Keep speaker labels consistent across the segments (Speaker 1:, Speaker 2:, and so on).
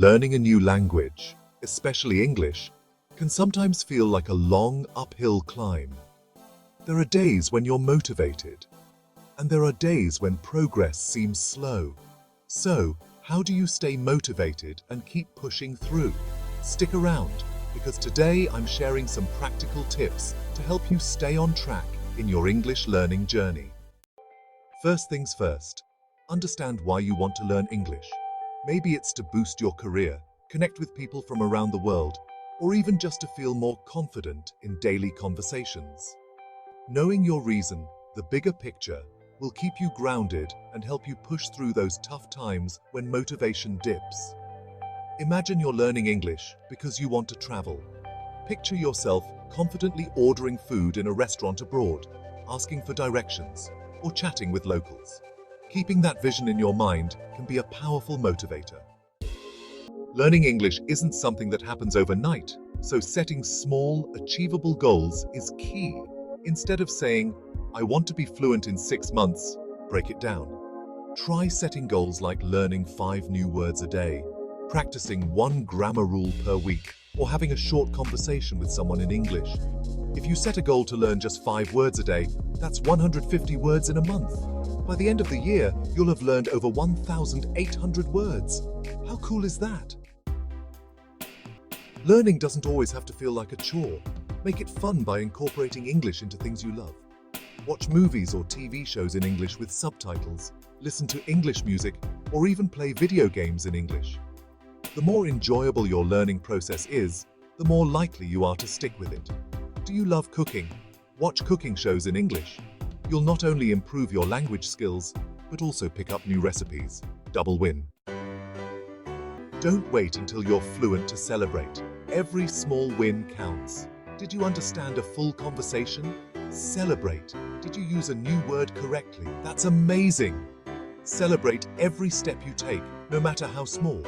Speaker 1: Learning a new language, especially English, can sometimes feel like a long uphill climb. There are days when you're motivated, and there are days when progress seems slow. So, how do you stay motivated and keep pushing through? Stick around, because today I'm sharing some practical tips to help you stay on track in your English learning journey. First things first, understand why you want to learn English. Maybe it's to boost your career, connect with people from around the world, or even just to feel more confident in daily conversations. Knowing your reason, the bigger picture, will keep you grounded and help you push through those tough times when motivation dips. Imagine you're learning English because you want to travel. Picture yourself confidently ordering food in a restaurant abroad, asking for directions, or chatting with locals. Keeping that vision in your mind can be a powerful motivator. Learning English isn't something that happens overnight, so setting small, achievable goals is key. Instead of saying, "I want to be fluent in 6 months," break it down. Try setting goals like learning 5 new words a day, practicing 1 grammar rule per week, or having a short conversation with someone in English. If you set a goal to learn just 5 words a day, that's 150 words in a month. By the end of the year, you'll have learned over 1,800 words. How cool is that? Learning doesn't always have to feel like a chore. Make it fun by incorporating English into things you love. Watch movies or TV shows in English with subtitles, listen to English music, or even play video games in English. The more enjoyable your learning process is, the more likely you are to stick with it. Do you love cooking? Watch cooking shows in English. You'll not only improve your language skills, but also pick up new recipes. Double win. Don't wait until you're fluent to celebrate. Every small win counts. Did you understand a full conversation? Celebrate. Did you use a new word correctly? That's amazing. Celebrate every step you take, no matter how small.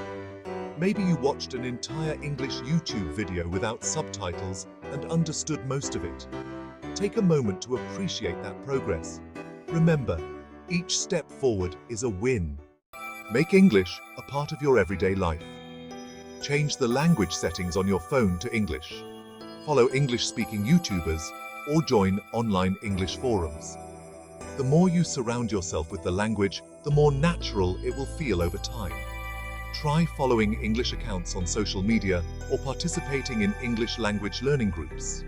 Speaker 1: Maybe you watched an entire English YouTube video without subtitles and understood most of it. Take a moment to appreciate that progress. Remember, each step forward is a win. Make English a part of your everyday life. Change the language settings on your phone to English. Follow English-speaking YouTubers or join online English forums. The more you surround yourself with the language, the more natural it will feel over time. Try following English accounts on social media or participating in English language learning groups.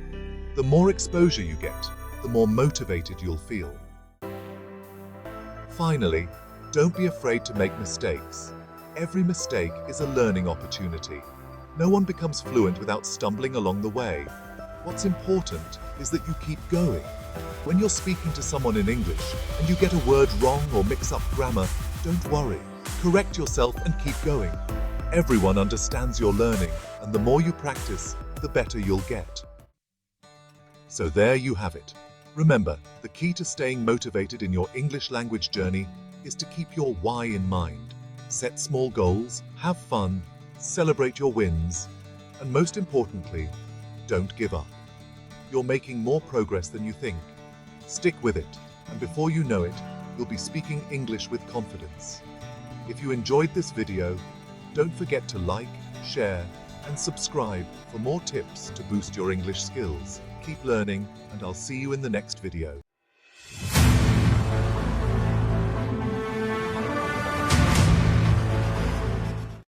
Speaker 1: The more exposure you get, the more motivated you'll feel. Finally, don't be afraid to make mistakes. Every mistake is a learning opportunity. No one becomes fluent without stumbling along the way. What's important is that you keep going. When you're speaking to someone in English and you get a word wrong or mix up grammar, don't worry. Correct yourself and keep going. Everyone understands your learning, and the more you practice, the better you'll get. So there you have it. Remember, the key to staying motivated in your English language journey is to keep your why in mind. Set small goals, have fun, celebrate your wins, and most importantly, don't give up. You're making more progress than you think. Stick with it, and before you know it, you'll be speaking English with confidence. If you enjoyed this video, don't forget to like, share, and subscribe for more tips to boost your English skills. Keep learning, and I'll see you in the next video.